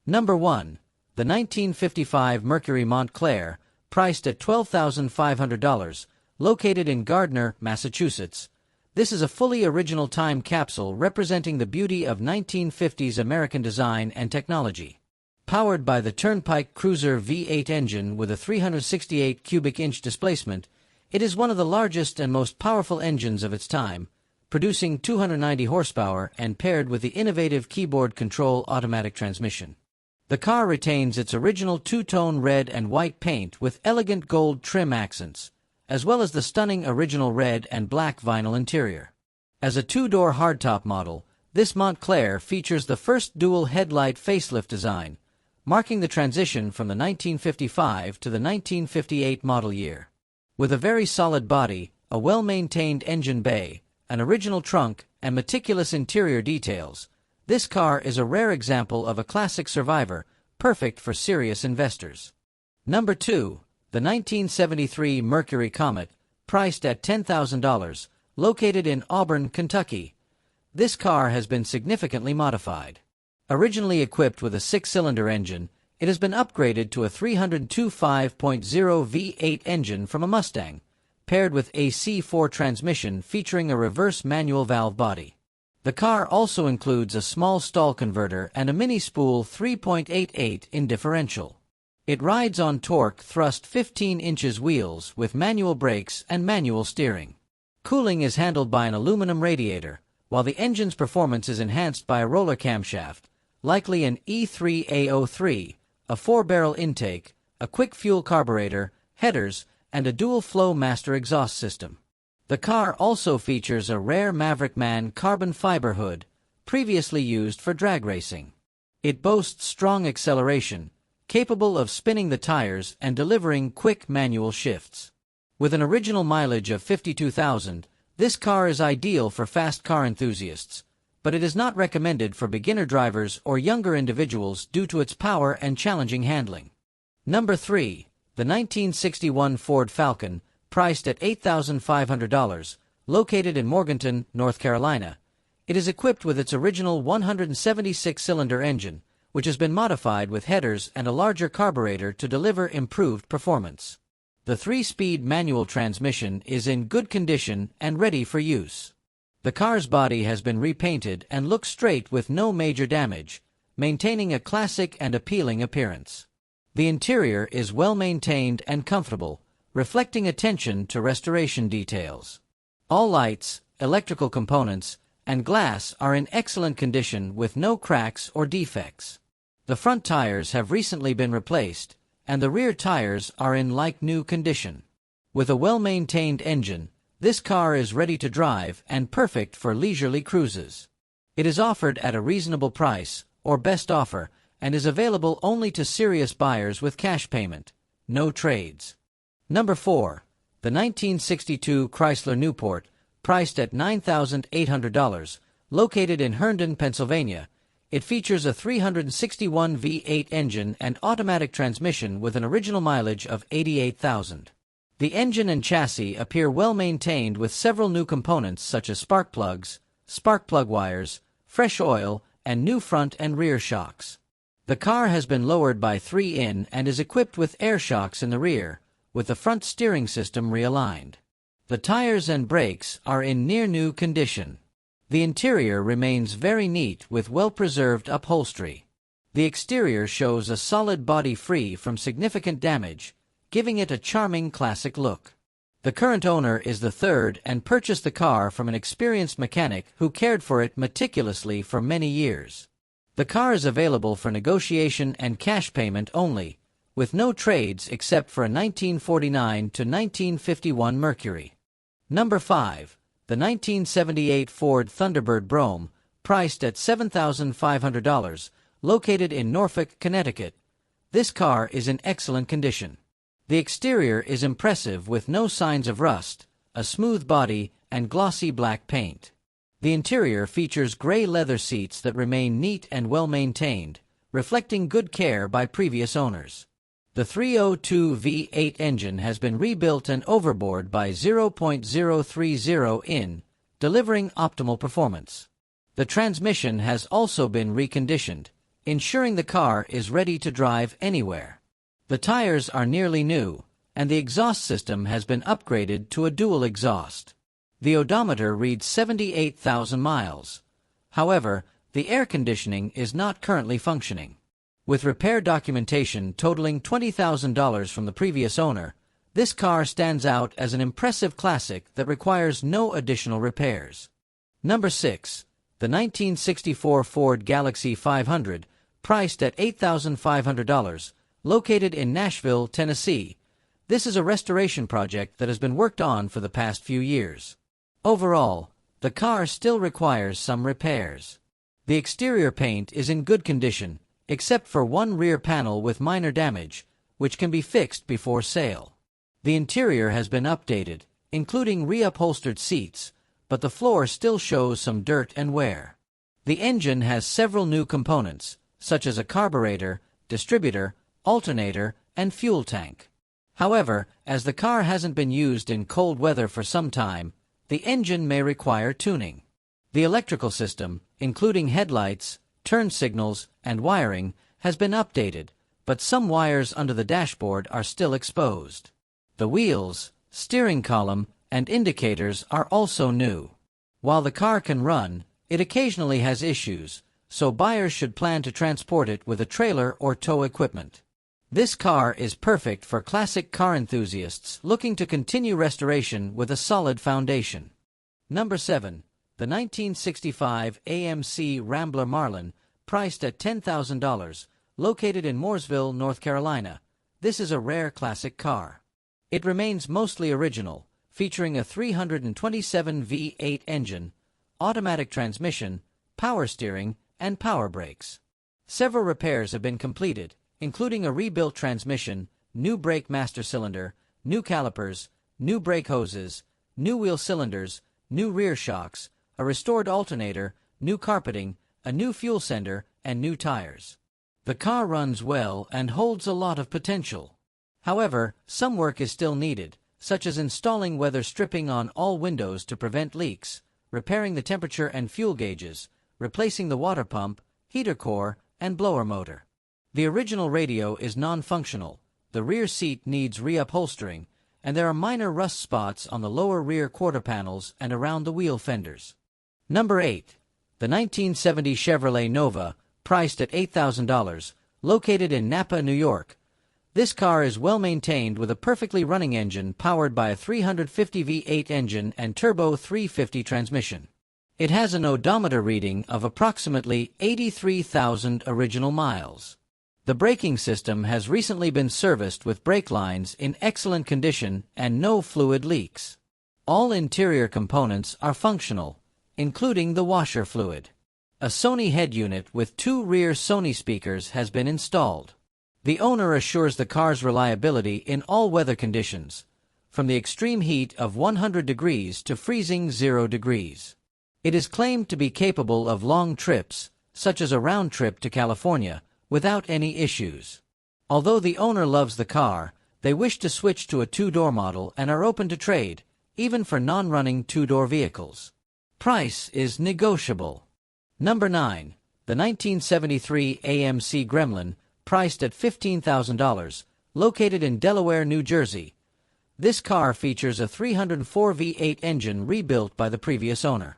Number 1. The 1955 Mercury Montclair, priced at $12,500, located in Gardner, Massachusetts. This is a fully original time capsule representing the beauty of 1950s American design and technology. Powered by the Turnpike Cruiser V8 engine with a 368 cubic inch displacement, it is one of the largest and most powerful engines of its time, producing 290 horsepower and paired with the innovative keyboard control automatic transmission. The car retains its original two-tone red and white paint with elegant gold trim accents, as well as the stunning original red and black vinyl interior. As a two-door hardtop model, this Montclair features the first dual headlight facelift design, marking the transition from the 1955 to the 1958 model year. With a very solid body, a well-maintained engine bay, an original trunk, and meticulous interior details, this car is a rare example of a classic survivor, perfect for serious investors. Number 2. The 1973 Mercury Comet, priced at $10,000, located in Auburn, Kentucky. This car has been significantly modified. Originally equipped with a 6-cylinder engine, it has been upgraded to a 325.0 V8 engine from a Mustang, paired with a C4 transmission featuring a reverse manual valve body. The car also includes a small stall converter and a mini-spool 3.88 in differential. It rides on torque thrust 15 inches wheels with manual brakes and manual steering. Cooling is handled by an aluminum radiator, while the engine's performance is enhanced by a roller camshaft, likely an E3A03, a 4-barrel intake, a quick fuel carburetor, headers, and a dual-flow master exhaust system. The car also features a rare Maverick Man carbon fiber hood, previously used for drag racing. It boasts strong acceleration, capable of spinning the tires and delivering quick manual shifts. With an original mileage of 52,000, this car is ideal for fast car enthusiasts, but it is not recommended for beginner drivers or younger individuals due to its power and challenging handling. Number 3. The 1961 Ford Falcon, priced at $8,500, located in Morganton, North Carolina. It is equipped with its original 176-cylinder engine, which has been modified with headers and a larger carburetor to deliver improved performance. The 3-speed manual transmission is in good condition and ready for use. The car's body has been repainted and looks straight with no major damage, maintaining a classic and appealing appearance. The interior is well maintained and comfortable, reflecting attention to restoration details. All lights, electrical components, and glass are in excellent condition with no cracks or defects. The front tires have recently been replaced, and the rear tires are in like-new condition. With a well-maintained engine, this car is ready to drive and perfect for leisurely cruises. It is offered at a reasonable price, or best offer, and is available only to serious buyers with cash payment, no trades. Number 4. The 1962 Chrysler Newport, priced at $9,800, located in Herndon, Pennsylvania. It features a 361 V8 engine and automatic transmission with an original mileage of 88,000. The engine and chassis appear well maintained with several new components such as spark plugs, spark plug wires, fresh oil, and new front and rear shocks. The car has been lowered by 3 in and is equipped with air shocks in the rear, with the front steering system realigned. The tires and brakes are in near-new condition. The interior remains very neat with well-preserved upholstery. The exterior shows a solid body free from significant damage, giving it a charming classic look. The current owner is the third and purchased the car from an experienced mechanic who cared for it meticulously for many years. The car is available for negotiation and cash payment only, with no trades except for a 1949 to 1951 Mercury. Number 5. The 1978 Ford Thunderbird Brougham, priced at $7,500, located in Norfolk, Connecticut. This car is in excellent condition. The exterior is impressive with no signs of rust, a smooth body, and glossy black paint. The interior features gray leather seats that remain neat and well maintained, reflecting good care by previous owners. The 302 V8 engine has been rebuilt and overboard by 0.030 in, delivering optimal performance. The transmission has also been reconditioned, ensuring the car is ready to drive anywhere. The tires are nearly new, and the exhaust system has been upgraded to a dual exhaust. The odometer reads 78,000 miles. However, the air conditioning is not currently functioning. With repair documentation totaling $20,000 from the previous owner, this car stands out as an impressive classic that requires no additional repairs. Number 6. The 1964 Ford Galaxie 500, priced at $8,500, located in Nashville, Tennessee. This is a restoration project that has been worked on for the past few years. Overall, the car still requires some repairs. The exterior paint is in good condition, except for one rear panel with minor damage, which can be fixed before sale. The interior has been updated, including reupholstered seats, but the floor still shows some dirt and wear. The engine has several new components, such as a carburetor, distributor, alternator, and fuel tank. However, as the car hasn't been used in cold weather for some time, the engine may require tuning. The electrical system, including headlights, turn signals, and wiring, has been updated, but some wires under the dashboard are still exposed. The wheels, steering column, and indicators are also new. While the car can run, it occasionally has issues, so buyers should plan to transport it with a trailer or tow equipment. This car is perfect for classic car enthusiasts looking to continue restoration with a solid foundation. Number 7. The 1965 AMC Rambler Marlin, priced at $10,000, located in Mooresville, North Carolina. This is a rare classic car. It remains mostly original, featuring a 327 V8 engine, automatic transmission, power steering, and power brakes. Several repairs have been completed, including a rebuilt transmission, new brake master cylinder, new calipers, new brake hoses, new wheel cylinders, new rear shocks, a restored alternator, new carpeting, a new fuel sender, and new tires. The car runs well and holds a lot of potential. However, some work is still needed, such as installing weather stripping on all windows to prevent leaks, repairing the temperature and fuel gauges, replacing the water pump, heater core, and blower motor. The original radio is non-functional, the rear seat needs reupholstering, and there are minor rust spots on the lower rear quarter panels and around the wheel fenders. Number 8. The 1970 Chevrolet Nova, priced at $8,000, located in Napa, New York. This car is well maintained with a perfectly running engine powered by a 350 V8 engine and turbo 350 transmission. It has an odometer reading of approximately 83,000 original miles. The braking system has recently been serviced with brake lines in excellent condition and no fluid leaks. All interior components are functional, including the washer fluid. A Sony head unit with 2 rear Sony speakers has been installed. The owner assures the car's reliability in all weather conditions, from the extreme heat of 100 degrees to freezing 0 degrees. It is claimed to be capable of long trips, such as a round trip to California, without any issues. Although the owner loves the car, they wish to switch to a 2-door model and are open to trade, even for non-running 2-door vehicles. Price is negotiable. Number 9. The 1973 AMC Gremlin, priced at $15,000, located in Delaware, New Jersey. This car features a 304 V8 engine rebuilt by the previous owner.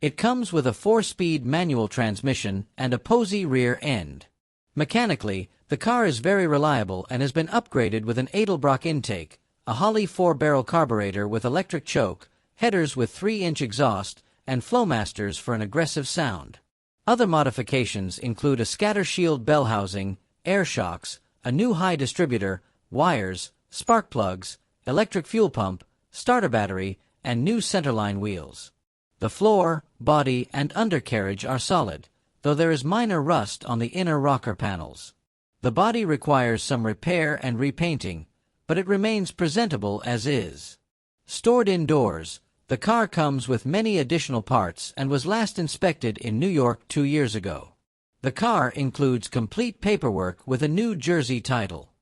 It comes with a 4-speed manual transmission and a Posey rear end. Mechanically, the car is very reliable and has been upgraded with an Edelbrock intake, a Holley 4-barrel carburetor with electric choke, headers with 3-inch exhaust, and Flowmasters for an aggressive sound. Other modifications include a scatter shield bell housing, air shocks, a new high distributor, wires, spark plugs, electric fuel pump, starter battery, and new centerline wheels. The floor, body, and undercarriage are solid, though there is minor rust on the inner rocker panels. The body requires some repair and repainting, but it remains presentable as is. Stored indoors, the car comes with many additional parts and was last inspected in New York 2 years ago. The car includes complete paperwork with a New Jersey title.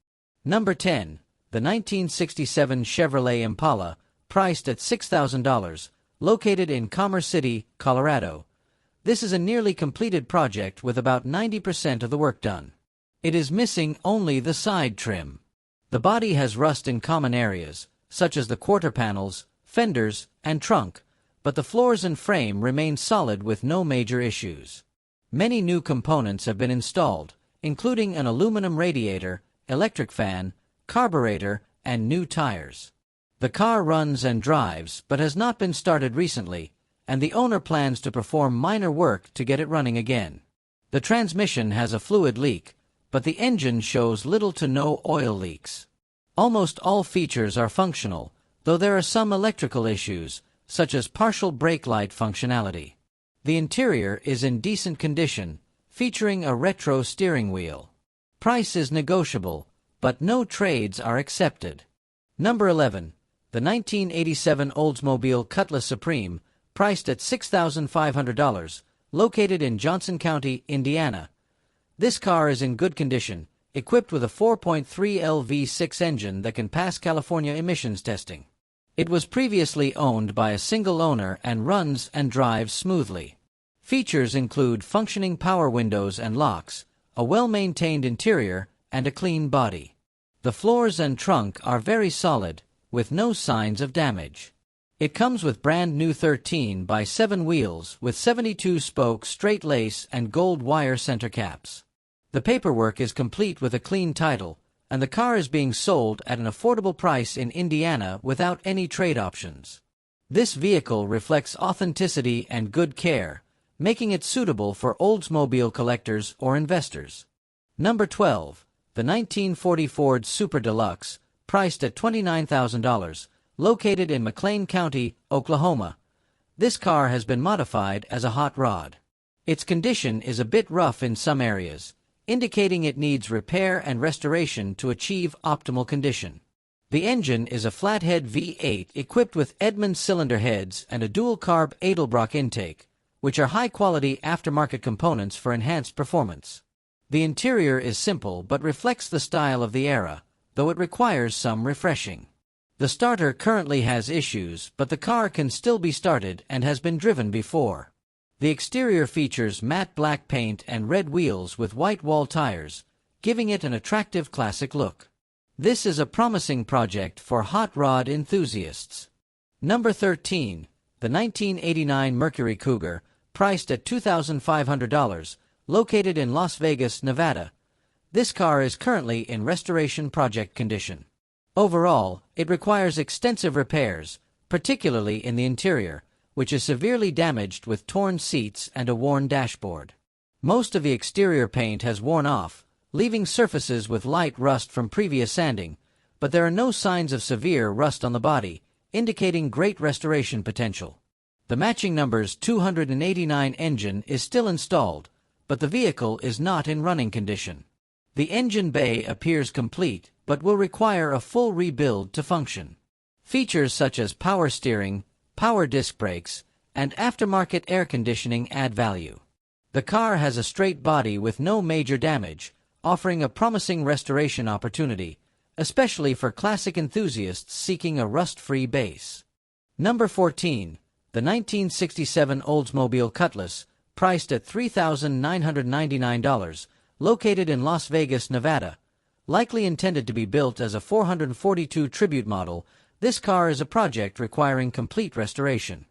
Number 10. The 1967 Chevrolet Impala, priced at $6,000, located in Commerce City, Colorado. This is a nearly completed project with about 90% of the work done. It is missing only the side trim. The body has rust in common areas, such as the quarter panels, fenders, and trunk, but the floors and frame remain solid with no major issues. Many new components have been installed, including an aluminum radiator, electric fan, carburetor, and new tires. The car runs and drives but has not been started recently, and the owner plans to perform minor work to get it running again. The transmission has a fluid leak, but the engine shows little to no oil leaks. Almost all features are functional, though there are some electrical issues, such as partial brake light functionality. The interior is in decent condition, featuring a retro steering wheel. Price is negotiable, but no trades are accepted. Number 11. The 1987 Oldsmobile Cutlass Supreme, priced at $6,500, located in Johnson County, Indiana. This car is in good condition, equipped with a 4.3L V6 engine that can pass California emissions testing. It was previously owned by a single owner and runs and drives smoothly. Features include functioning power windows and locks, a well-maintained interior, and a clean body. The floors and trunk are very solid, with no signs of damage. It comes with brand new 13 by 7 wheels with 72-spoke straight lace and gold wire center caps. The paperwork is complete with a clean title, and the car is being sold at an affordable price in Indiana without any trade options. This vehicle reflects authenticity and good care, making it suitable for Oldsmobile collectors or investors. Number 12. The 1940 Ford Super Deluxe, priced at $29,000, located in McLean County, Oklahoma. This car has been modified as a hot rod. Its condition is a bit rough in some areas, indicating it needs repair and restoration to achieve optimal condition. The engine is a flathead V8 equipped with Edmunds cylinder heads and a dual-carb Edelbrock intake, which are high-quality aftermarket components for enhanced performance. The interior is simple but reflects the style of the era, though it requires some refreshing. The starter currently has issues, but the car can still be started and has been driven before. The exterior features matte black paint and red wheels with white wall tires, giving it an attractive classic look. This is a promising project for hot rod enthusiasts. Number 13. The 1989 Mercury Cougar, priced at $2,500, located in Las Vegas, Nevada. This car is currently in restoration project condition. Overall, it requires extensive repairs, particularly in the interior, which is severely damaged with torn seats and a worn dashboard. Most of the exterior paint has worn off, leaving surfaces with light rust from previous sanding, but there are no signs of severe rust on the body, indicating great restoration potential. The matching numbers 289 engine is still installed, but the vehicle is not in running condition. The engine bay appears complete, but will require a full rebuild to function. Features such as power steering, power disc brakes, and aftermarket air conditioning add value. The car has a straight body with no major damage, offering a promising restoration opportunity, especially for classic enthusiasts seeking a rust-free base. Number 14. The 1967 Oldsmobile Cutlass, priced at $3,999, located in Las Vegas, Nevada. Likely intended to be built as a 442 Tribute model, this car is a project requiring complete restoration.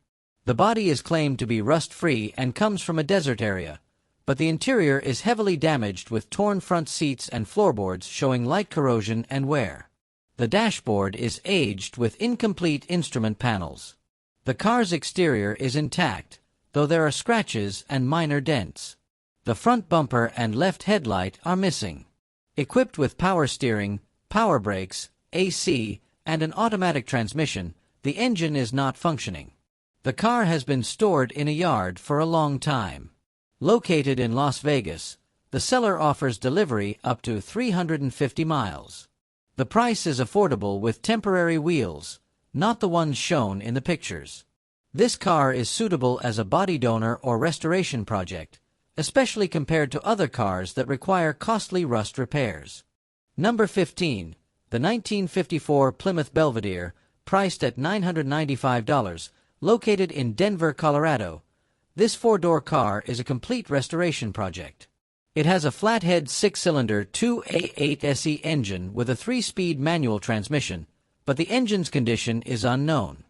The body is claimed to be rust-free and comes from a desert area, but the interior is heavily damaged with torn front seats and floorboards showing light corrosion and wear. The dashboard is aged with incomplete instrument panels. The car's exterior is intact, though there are scratches and minor dents. The front bumper and left headlight are missing. Equipped with power steering, power brakes, AC, and an automatic transmission, the engine is not functioning. The car has been stored in a yard for a long time. Located in Las Vegas, the seller offers delivery up to 350 miles. The price is affordable with temporary wheels, not the ones shown in the pictures. This car is suitable as a body donor or restoration project, especially compared to other cars that require costly rust repairs. Number 15. The 1954 Plymouth Belvedere, priced at $995, located in Denver, Colorado. This four-door car is a complete restoration project. It has a flathead six-cylinder 2A8 SE engine with a 3-speed manual transmission, but the engine's condition is unknown.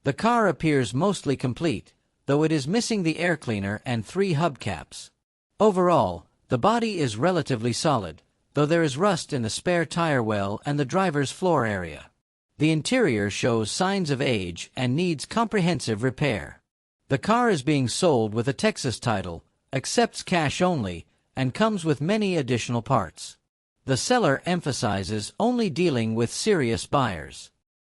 The car appears mostly complete, though it is missing the air cleaner and 3 hubcaps. Overall, the body is relatively solid, though there is rust in the spare tire well and the driver's floor area. The interior shows signs of age and needs comprehensive repair. The car is being sold with a Texas title, accepts cash only, and comes with many additional parts. The seller emphasizes only dealing with serious buyers.